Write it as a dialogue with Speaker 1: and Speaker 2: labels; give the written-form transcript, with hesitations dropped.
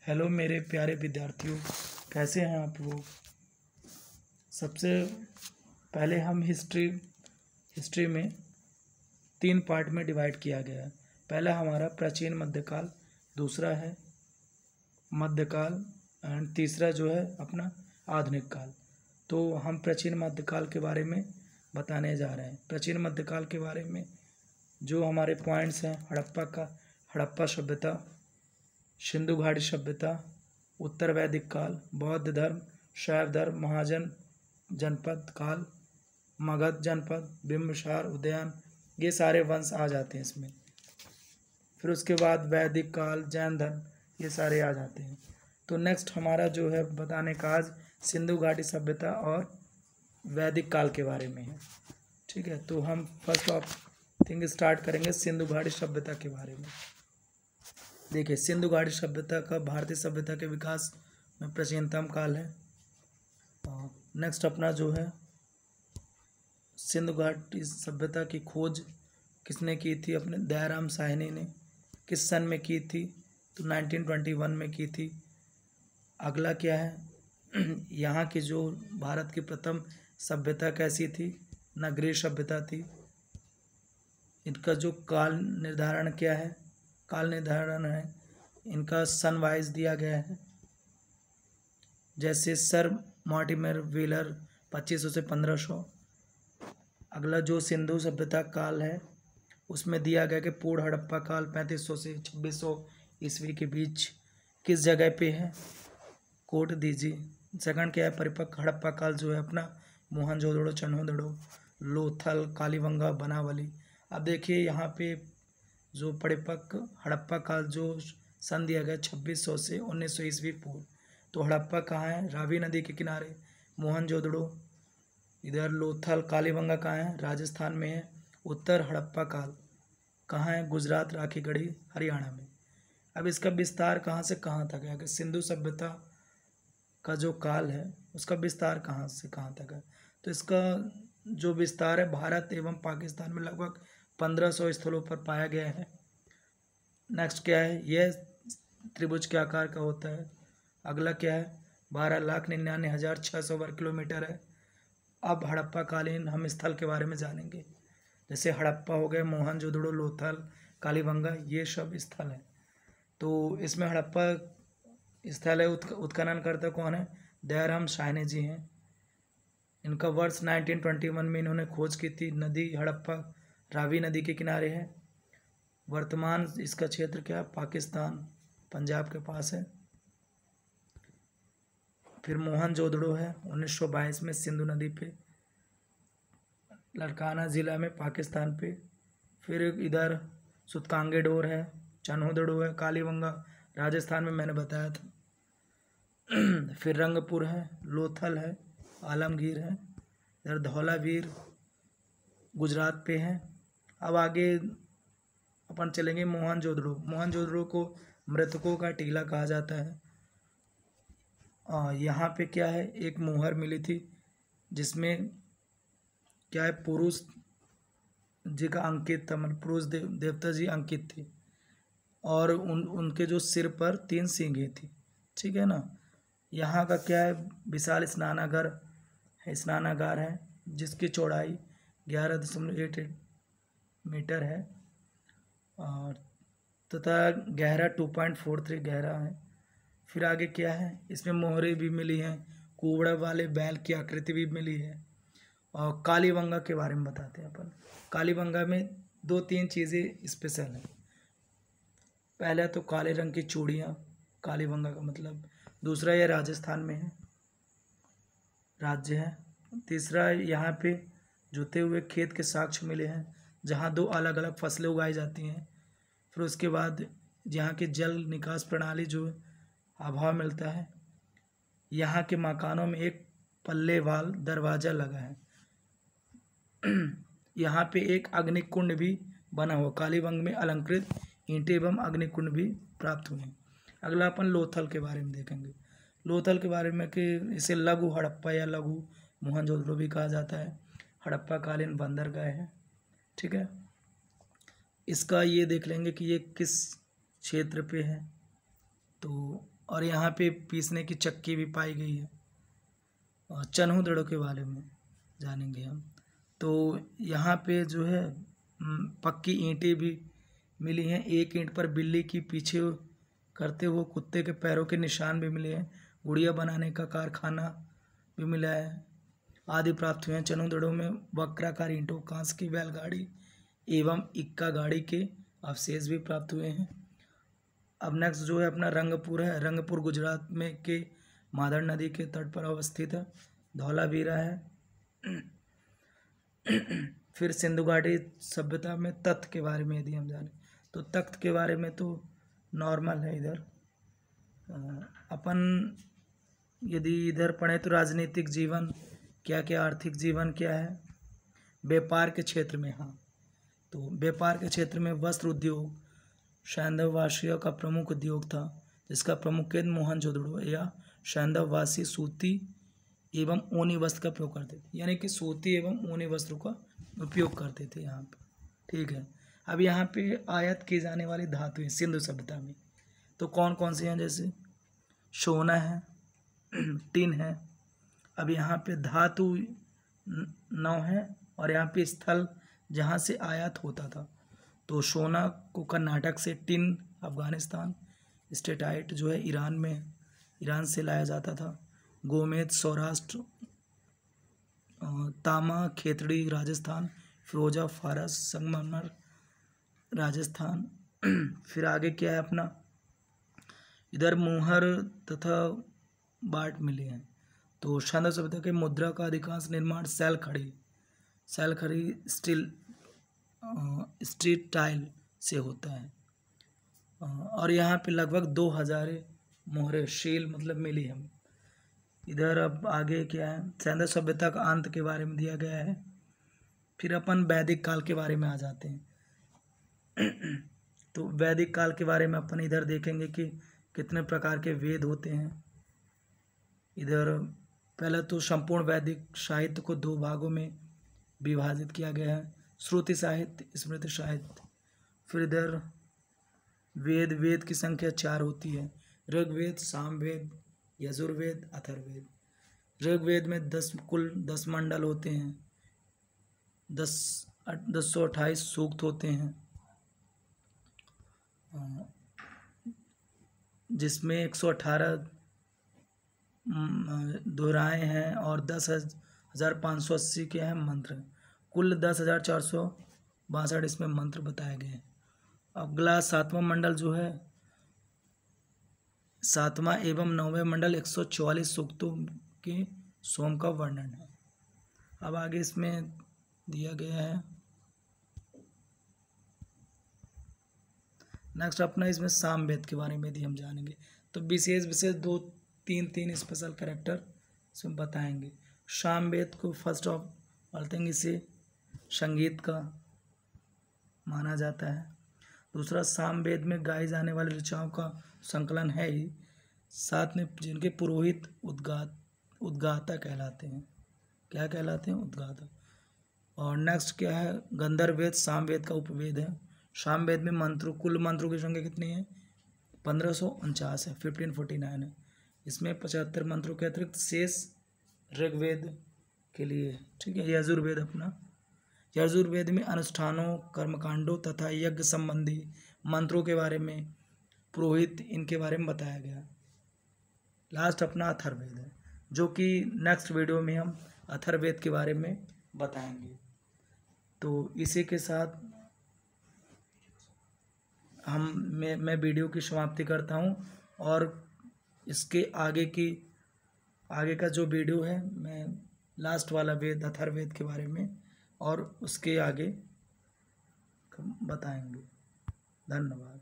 Speaker 1: Hello मेरे प्यारे विद्यार्थियों, कैसे हैं आप लोग। सबसे पहले हम हिस्ट्री में 3 पार्ट में डिवाइड किया गया है। पहला हमारा प्राचीन मध्यकाल, दूसरा है मध्यकाल एंड तीसरा जो है अपना आधुनिक काल। तो हम प्राचीन मध्यकाल के बारे में बताने जा रहे हैं। प्राचीन मध्यकाल के बारे में जो हमारे पॉइंट्स हैं, हड़प्पा सभ्यता, सिंधु घाटी सभ्यता, उत्तर वैदिक काल, बौद्ध धर्म, शैव धर्म, महाजन जनपद काल, मगध जनपद, बिंबिसार, उदयन, ये सारे वंश आ जाते हैं इसमें। फिर उसके बाद वैदिक काल, जैन धर्म, ये सारे आ जाते हैं। तो नेक्स्ट हमारा जो है बताने का आज सिंधु घाटी सभ्यता और वैदिक काल के बारे में है। ठीक है, तो हम फर्स्ट ऑफ थिंग स्टार्ट करेंगे सिंधु घाटी सभ्यता के बारे में। देखिए, सिंधु घाटी सभ्यता का भारतीय सभ्यता के विकास में प्राचीनतम काल है। नेक्स्ट अपना जो है सिंधु घाटी सभ्यता की खोज किसने की थी? अपने दयाराम साहनी ने। किस सन में की थी? तो 1921 में की थी। अगला क्या है, यहाँ की जो भारत की प्रथम सभ्यता कैसी थी? नगरीय सभ्यता थी। इनका जो काल निर्धारण क्या है? काल निर्धारण है इनका सन वाइज दिया गया है। जैसे सर मॉर्टिमर व्हीलर 2500 से 1500। अगला जो सिंधु सभ्यता काल है उसमें दिया गया कि पूर्ण हड़प्पा काल 3500 से 2600 ईस्वी के बीच किस जगह पे है? कोट दीजिए। सेकंड क्या है, परिपक्व हड़प्पा काल जो है अपना मोहनजोदड़ो, चन्होदड़ो, लोथल, कालीबंगा, बनावली। अब देखिए यहाँ पे जो परिपक्व हड़प्पा काल जो सन दिया गया 2600 से 1900 ईस्वी पूर्व। तो हड़प्पा कहाँ है? रावी नदी के किनारे। मोहनजोदड़ो इधर, लोथल, कालीबंगा कहाँ है? राजस्थान में है। उत्तर हड़प्पा काल कहाँ है? गुजरात, राखीगढ़ी, हरियाणा में। अब इसका विस्तार कहाँ से कहाँ तक है? सिंधु सभ्यता का जो काल है उसका विस्तार कहाँ से कहाँ तक है? तो इसका जो विस्तार है भारत एवं पाकिस्तान में लगभग 1500 स्थलों पर पाया गया है। नेक्स्ट क्या है, यह त्रिभुज के आकार का होता है। अगला क्या है, 12,99,600 वर्ग किलोमीटर है। अब हड़प्पा कालीन हम स्थल के बारे में जानेंगे। जैसे हड़प्पा हो गए, मोहनजोदड़ो, लोथल, कालीबंगा, ये सब स्थल है। तो इसमें हड़प्पा स्थल है, उत्खनन करता कौन है? दयाराम साहनी जी हैं। इनका वर्ष 1921 में इन्होंने खोज की थी। नदी हड़प्पा रावी नदी के किनारे है। वर्तमान इसका क्षेत्र क्या है? पाकिस्तान, पंजाब के पास है। फिर मोहनजोदड़ो है 1922 में सिंधु नदी पे, लड़काना ज़िला में, पाकिस्तान पे। फिर इधर सुतकांगेडोर है, चन्होदड़ो है, कालीबंगा राजस्थान में मैंने बताया था। फिर रंगपुर है, लोथल है, आलमगीर है, इधर धौलावीर गुजरात पे है। अब आगे अपन चलेंगे मोहनजोदड़ो। मोहनजोदड़ो को मृतकों का टीला कहा जाता है। यहाँ पे क्या है, एक मुहर मिली थी जिसमें क्या है, पुरुष जी का अंकित था, मतलब पुरुष देवता जी अंकित थे। और उनके जो सिर पर 3 सींगें थी। ठीक है ना। यहाँ का क्या है, विशाल स्नानागार है जिसकी चौड़ाई 11.88 मीटर है और तथा गहरा 2.43 गहरा है। फिर आगे क्या है, इसमें मोहरे भी मिली हैं, कुबड़ा वाले बैल की आकृति भी मिली है। और कालीबंगा के बारे में बताते हैं अपन। कालीबंगा में 2-3 चीज़ें स्पेशल हैं। पहला तो काले रंग की चूड़ियाँ, कालीबंगा का मतलब। दूसरा, यह राजस्थान में है, राज्य है। तीसरा, यहाँ पे जुते हुए खेत के साक्ष्य मिले हैं जहाँ 2 अलग अलग फसलें उगाई जाती हैं। फिर उसके बाद यहाँ की जल निकास प्रणाली जो अभाव मिलता है। यहाँ के मकानों में एक पल्लेवाल दरवाज़ा लगा है। यहाँ पे एक अग्निकुंड भी बना हुआ। कालीबंग में अलंकृत ईंटें एवं अग्निकुंड भी प्राप्त हुए हैं। अगला अपन लोथल के बारे में देखेंगे। लोथल के बारे में कि इसे लघु हड़प्पा या लघु मोहनजोदड़ो भी कहा जाता है। हड़प्पा कालीन बंदरगाह है। ठीक है, इसका ये देख लेंगे कि ये किस क्षेत्र पे है। तो और यहाँ पे पीसने की चक्की भी पाई गई है। और चन्हू दड़ों के बारे में जानेंगे हम। तो यहाँ पे जो है पक्की ईंटें भी मिली हैं। एक ईंट पर बिल्ली की पीछे करते हुए कुत्ते के पैरों के निशान भी मिले हैं। गुड़िया बनाने का कारखाना भी मिला है आदि प्राप्त हुए हैं। चन्हू दड़ों में वक्राकार ईंटों, कांस की बैलगाड़ी एवं इक्का गाड़ी के अवशेष भी प्राप्त हुए हैं। अब नेक्स्ट जो है अपना रंगपुर है। रंगपुर गुजरात में के मादर नदी के तट पर अवस्थित है। धौलावीरा है। फिर सिंधु घाटी सभ्यता में तख्त के बारे में यदि हम जाने तो तख्त के बारे में तो नॉर्मल है। इधर अपन यदि इधर पढ़े तो राजनीतिक जीवन क्या क्या, आर्थिक जीवन क्या है, व्यापार के क्षेत्र में। हाँ, तो व्यापार के क्षेत्र में वस्त्र उद्योग सैंधववासियों का प्रमुख उद्योग था, जिसका प्रमुख केंद्र मोहनजोदड़ो या सैंधववासी सूती एवं ऊनी वस्त्र का प्रयोग करते थे, यानी कि सूती एवं ऊनी वस्त्रों का उपयोग करते थे यहाँ पे। ठीक है, अब यहाँ पे आयात की जाने वाली धातुएं सिंधु सभ्यता में तो कौन कौन सी हैं, जैसे सोना है, टिन है। अब यहाँ पे धातु 9 है और यहाँ पे स्थल जहाँ से आयात होता था तो सोना को कर्नाटक से, टिन अफगानिस्तान, स्टेटाइट जो है ईरान से लाया जाता था, गोमेद सौराष्ट्र, तामा खेतड़ी राजस्थान, फिरोजा फारस संगमरमर राजस्थान। फिर आगे क्या है अपना, इधर मुहर तथा बाट मिले हैं। तो सिंधु सभ्यता के मुद्रा का अधिकांश निर्माण सैल खड़ी स्ट्रीट टाइल से होता है। और यहाँ पे लगभग 2000 मोहरे शील मतलब मिली हम। इधर अब आगे क्या है, सिंधु सभ्यता का अंत के बारे में दिया गया है। फिर अपन वैदिक काल के बारे में आ जाते हैं। तो वैदिक काल के बारे में अपन इधर देखेंगे कि कितने प्रकार के वेद होते हैं। इधर पहले तो संपूर्ण वैदिक साहित्य को 2 भागों में विभाजित किया गया है, श्रुति साहित्य, स्मृति साहित्य। फिर इधर वेद की संख्या 4 होती है, ऋग्वेद, सामवेद, यजुर्वेद, अथर्ववेद। ऋग्वेद में कुल 10 मंडल होते हैं, 1028 सूक्त होते हैं, जिसमें 118 दोहराए हैं और 10,580 के हैं मंत्र। कुल 10,462 इसमें मंत्र बताए गए हैं। अगला 7वां मंडल जो है, 7वां एवं 9वें मंडल 144 सूक्तों के सोम का वर्णन है। अब आगे इसमें दिया गया है नेक्स्ट अपना, इसमें सामवेद के बारे में यदि हम जानेंगे तो विशेष 2-3 स्पेशल कैरेक्टर इसमें बताएंगे। सामवेद को फर्स्ट ऑफ ऑल थिंग इसे संगीत का माना जाता है। दूसरा, सामवेद में गाई जाने वाली ऋचाओं का संकलन है ही, साथ में जिनके पुरोहित उद्गाता कहलाते हैं। क्या कहलाते हैं? उद्गाता। और नेक्स्ट क्या है, गंधर्ववेद सामवेद का उपवेद है। सामवेद में कुल मंत्रों की संख्या कितनी है? 1549 है, 1549 है। इसमें 75 मंत्रों के अतिरिक्त शेष ऋग्वेद के लिए। ठीक है, यजुर्वेद अपना, यजुर्वेद में अनुष्ठानों, कर्मकांडों तथा यज्ञ संबंधी मंत्रों के बारे में, पुरोहित, इनके बारे में बताया गया। लास्ट अपना अथर्ववेद है, जो कि नेक्स्ट वीडियो में हम अथर्ववेद के बारे में बताएंगे। तो इसी के साथ मैं वीडियो की समाप्ति करता हूँ और इसके आगे का जो वीडियो है मैं लास्ट वाला वेद अथर्ववेद के बारे में और उसके आगे बताएंगे। धन्यवाद।